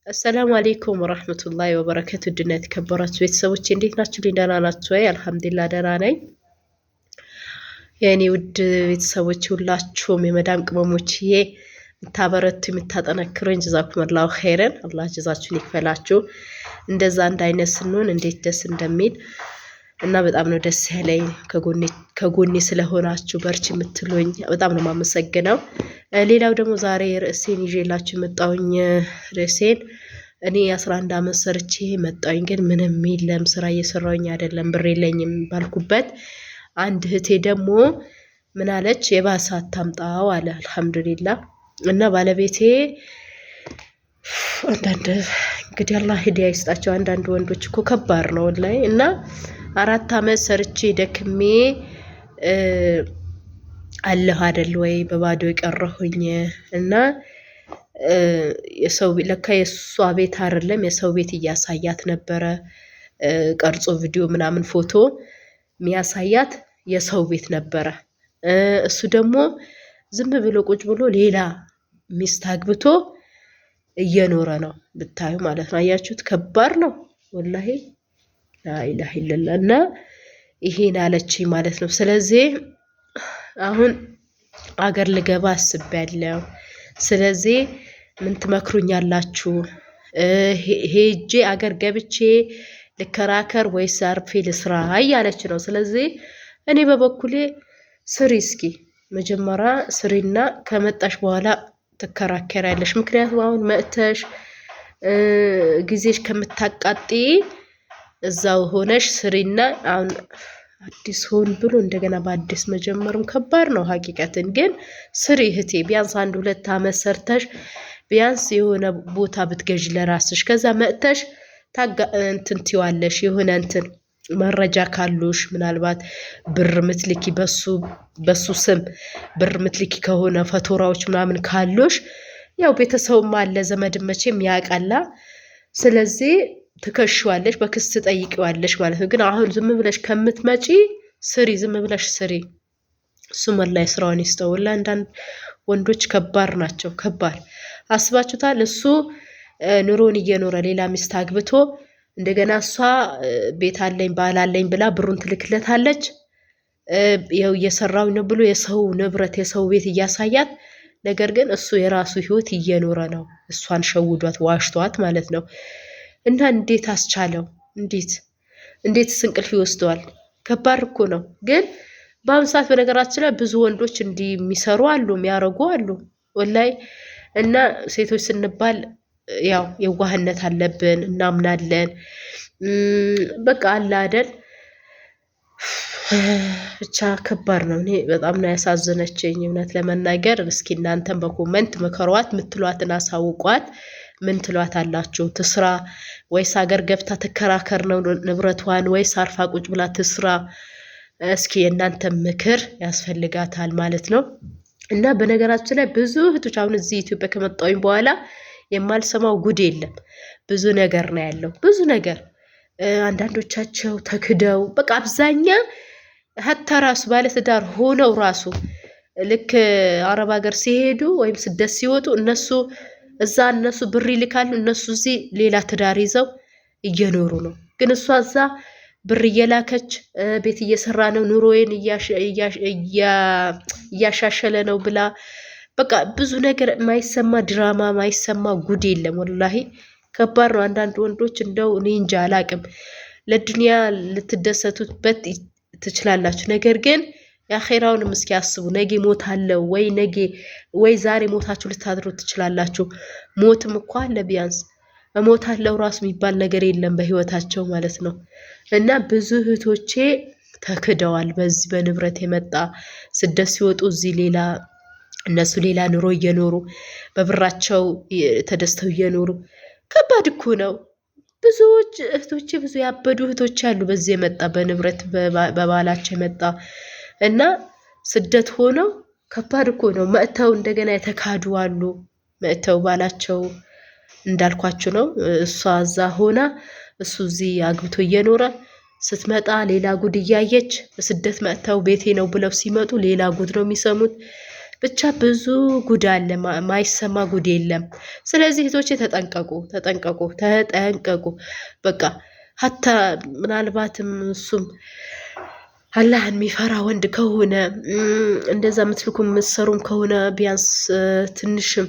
አሰላሙ አሌይኩም ወራህመቱላሂ ወበረከቱ ድና የተከበራችሁ ቤተሰቦች እንዴት ናችሁ? ደህና ናችሁ ወይ? አልሐምዱሊላህ ደህና ነኝ። የእኔ ውድ ቤተሰቦች ሁላችሁም የመዳም ቅመሞችዬ የምታበረቱ የምታጠነክሩኝ ጀዛኩሙላሁ ኸይረን አላህ ጀዛችሁን ይክፈላችሁ። እንደዛ አንድ አይነት ስንሆን እንዴት ደስ እንደሚል እና በጣም ነው ደስ ያለኝ ከጎኔ ስለሆናችሁ በርቺ የምትሉኝ በጣም ነው የማመሰግነው። ሌላው ደግሞ ዛሬ ርዕሴን ይዤላችሁ የመጣሁኝ ርዕሴን እኔ 11 ዓመት ሰርቼ መጣሁኝ፣ ግን ምንም የለም ስራ እየሰራሁኝ አይደለም፣ ብር የለኝም ባልኩበት አንድ እህቴ ደግሞ ምን አለች? የባሰ አታምጣው አለ። አልሐምዱሊላህ እና ባለቤቴ አንዳንድ እንግዲህ አላህ ሂዳያ ይስጣቸው። አንዳንድ ወንዶች እኮ ከባድ ነው ላይ እና 4 ዓመት ሰርቼ ደክሜ አለሁ አይደል ወይ በባዶ የቀረሁኝ እና የሰው ለካ የሷ ቤት አይደለም የሰው ቤት እያሳያት ነበረ። ቀርጾ ቪዲዮ ምናምን ፎቶ የሚያሳያት የሰው ቤት ነበረ። እሱ ደግሞ ዝም ብሎ ቁጭ ብሎ ሌላ ሚስት አግብቶ እየኖረ ነው ብታዩ ማለት ነው። አያችሁት? ከባድ ነው ወላሂ ላኢላሀ ኢለላህ። እና ይሄን አለችኝ ማለት ነው። ስለዚህ አሁን አገር ልገባ አስቤያለሁ። ስለዚህ ምን ትመክሩኛላችሁ? ሄጄ አገር ገብቼ ልከራከር ወይስ አርፌ ልስራ እያለች ነው። ስለዚህ እኔ በበኩሌ ስሪ፣ እስኪ መጀመሪያ ስሪና ከመጣሽ በኋላ ትከራከሪያለሽ። ምክንያቱም አሁን መጥተሽ ጊዜሽ ከምታቃጢ እዛው ሆነሽ ስሪና አሁን አዲስ ሆን ብሎ እንደገና በአዲስ መጀመርም ከባድ ነው። ሀቂቀትን ግን ስሪ እህቴ፣ ቢያንስ 1-2 ዓመት ሰርተሽ ቢያንስ የሆነ ቦታ ብትገዥ ለራስሽ፣ ከዛ መጥተሽ እንትን ትይዋለሽ። የሆነ እንትን መረጃ ካሉሽ ምናልባት ብር ምትልኪ በሱ ስም ብር ምትልኪ ከሆነ ፈቶራዎች ምናምን ካሉሽ ያው ቤተሰብም አለ ዘመድም መቼም ያውቃላ። ስለዚህ ትከሽዋለሽ፣ በክስ ጠይቂዋለሽ ማለት ነው። ግን አሁን ዝም ብለሽ ከምትመጪ ስሪ፣ ዝም ብለሽ ስሪ። እሱም ወላሂ ስራውን ይስጠው። ወላሂ አንዳንድ ወንዶች ከባድ ናቸው። ከባድ አስባችሁታል? እሱ ኑሮን እየኖረ ሌላ ሚስት አግብቶ እንደገና እሷ ቤት አለኝ ባል አለኝ ብላ ብሩን ትልክለታለች። ይኸው እየሰራው ነው ብሎ የሰው ንብረት የሰው ቤት እያሳያት፣ ነገር ግን እሱ የራሱ ህይወት እየኖረ ነው። እሷን ሸውዷት ዋሽቷት ማለት ነው። እና እንዴት አስቻለው? እንዴትስ እንቅልፍ ይወስደዋል? ከባድ እኮ ነው። ግን በአሁኑ ሰዓት በነገራችን ላይ ብዙ ወንዶች እንዲህ የሚሰሩ አሉ፣ የሚያረጉ አሉ ወላይ። እና ሴቶች ስንባል ያው የዋህነት አለብን፣ እናምናለን። በቃ አለ አይደል? ብቻ ከባድ ነው። እኔ በጣም ነው ያሳዘነችኝ እውነት ለመናገር። እስኪ እናንተም በኮመንት መከሯት፣ ምትሏትን አሳውቋት። ምን ትሏት አላችሁ? ትስራ ወይስ ሀገር ገብታ ትከራከር ነው ንብረቷን፣ ወይስ አርፋ ቁጭ ብላ ትስራ? እስኪ የእናንተ ምክር ያስፈልጋታል ማለት ነው። እና በነገራችን ላይ ብዙ እህቶች አሁን እዚህ ኢትዮጵያ ከመጣሁኝ በኋላ የማልሰማው ጉድ የለም። ብዙ ነገር ነው ያለው፣ ብዙ ነገር። አንዳንዶቻቸው ተክደው በቃ አብዛኛ ሀታ ራሱ ባለትዳር ሆነው ራሱ ልክ አረብ ሀገር ሲሄዱ ወይም ስደት ሲወጡ እነሱ ብር ይልካሉ፣ እነሱ እዚህ ሌላ ትዳር ይዘው እየኖሩ ነው። ግን እሷ እዛ ብር እየላከች ቤት እየሰራ ነው ኑሮዬን እያሻሸለ ነው ብላ በቃ ብዙ ነገር ማይሰማ ድራማ ማይሰማ ጉድ የለም። ወላሂ ከባድ ነው። አንዳንድ ወንዶች እንደው እኔ እንጃ አላቅም። ለዱንያ ልትደሰቱበት ትችላላችሁ፣ ነገር ግን የአኼራውንም እስኪ አስቡ። ነገ ሞታለው ወይ ዛሬ ሞታችሁ ልታድሩ ትችላላችሁ። ሞትም እኮ አለ። ቢያንስ እሞታለው ራሱ የሚባል ነገር የለም በህይወታቸው ማለት ነው። እና ብዙ እህቶቼ ተክደዋል። በዚህ በንብረት የመጣ ስደት ሲወጡ እዚህ እነሱ ሌላ ኑሮ እየኖሩ በብራቸው ተደስተው እየኖሩ ከባድ እኮ ነው። ብዙዎች እህቶቼ ብዙ ያበዱ እህቶች አሉ። በዚህ የመጣ በንብረት በባላቸው የመጣ እና ስደት ሆነው ከባድ እኮ ነው። መጥተው እንደገና የተካዱ አሉ። መጥተው ባላቸው እንዳልኳችሁ ነው። እሷ እዛ ሆና እሱ እዚህ አግብቶ እየኖረ ስትመጣ ሌላ ጉድ እያየች በስደት መጥተው ቤቴ ነው ብለው ሲመጡ ሌላ ጉድ ነው የሚሰሙት። ብቻ ብዙ ጉድ አለ፣ ማይሰማ ጉድ የለም። ስለዚህ እህቶቼ ተጠንቀቁ፣ ተጠንቀቁ፣ ተጠንቀቁ። በቃ ሀታ ምናልባትም እሱም አላህን የሚፈራ ወንድ ከሆነ እንደዛ ምትልኩ ምትሰሩም ከሆነ ቢያንስ ትንሽም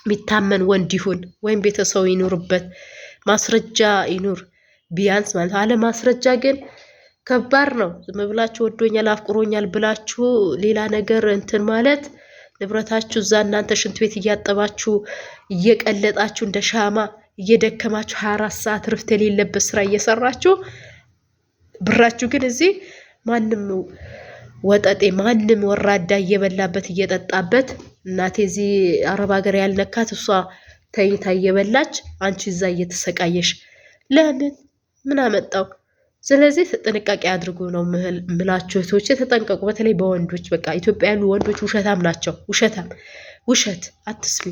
የሚታመን ወንድ ይሁን ወይም ቤተሰቡ ይኑርበት፣ ማስረጃ ይኑር ቢያንስ ማለት። አለ ማስረጃ ግን ከባድ ነው። ዝም ብላችሁ ወዶኛል አፍቅሮኛል ብላችሁ ሌላ ነገር እንትን ማለት ንብረታችሁ እዛ እናንተ ሽንት ቤት እያጠባችሁ እየቀለጣችሁ እንደ ሻማ እየደከማችሁ 24 ሰዓት ርፍት የሌለበት ስራ እየሰራችሁ ብራችሁ ግን እዚህ ማንም ወጠጤ ማንም ወራዳ እየበላበት እየጠጣበት እናቴ እዚህ አረብ ሀገር ያልነካት እሷ ተይታ እየበላች አንቺ እዛ እየተሰቃየሽ ለምን ምን አመጣው? ስለዚህ ጥንቃቄ አድርጉ ነው ምላችሁ እህቶቼ፣ ተጠንቀቁ። በተለይ በወንዶች በቃ ኢትዮጵያ ያሉ ወንዶች ውሸታም ናቸው። ውሸት አትስሚ፣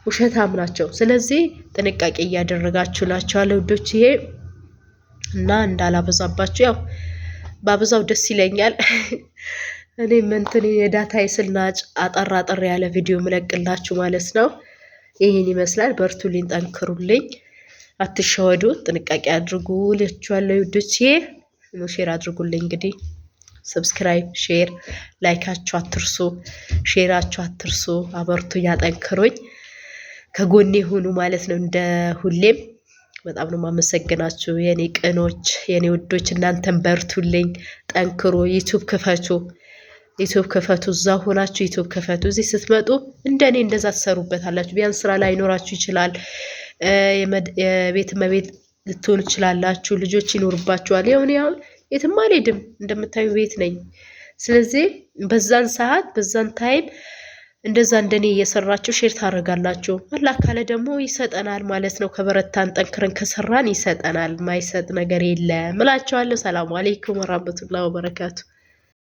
ውሸታም ናቸው። ስለዚህ ጥንቃቄ እያደረጋችሁ ላችኋለሁ ውዶችዬ እና እንዳላበዛባችሁ ያው ባበዛው ደስ ይለኛል። እኔም እንትን የዳታ የስልናጭ አጠር ያለ ቪዲዮ ምለቅላችሁ ማለት ነው። ይህን ይመስላል። በርቱልኝ፣ ጠንክሩልኝ፣ አትሸወዱ፣ ጥንቃቄ አድርጉ ልችዋለሁ ውዶቼ። ሼር አድርጉልኝ እንግዲህ ሰብስክራይብ፣ ሼር፣ ላይካችሁ አትርሱ፣ ሼራችሁ አትርሱ። አበርቱ፣ ያጠንክሩኝ፣ ከጎኔ ሁኑ ማለት ነው። እንደ ሁሌም በጣም ነው ማመሰግናችሁ የኔ ቅኖች፣ የኔ ውዶች። እናንተም በርቱልኝ፣ ጠንክሩ። ዩቲዩብ ክፈቱ፣ እዛ ሆናችሁ ዩቲዩብ ክፈቱ። እዚህ ስትመጡ እንደኔ እንደዛ ትሰሩበታላችሁ። ቢያንስ ስራ ላይ ይኖራችሁ ይችላል። የቤት እመቤት ልትሆኑ ትችላላችሁ። ልጆች ይኖርባችኋል። ይሁን ያሁን የትም አልሄድም፣ እንደምታዩ ቤት ነኝ። ስለዚህ በዛን ሰዓት በዛን ታይም እንደዛ እንደኔ እየሰራችሁ ሼር ታደርጋላችሁ። አላህ ካለ ደግሞ ይሰጠናል ማለት ነው። ከበረታን ጠንክረን ከሰራን ይሰጠናል። ማይሰጥ ነገር የለም እላችኋለሁ። ሰላም አለይኩም ወራህመቱላሂ ወበረካቱ።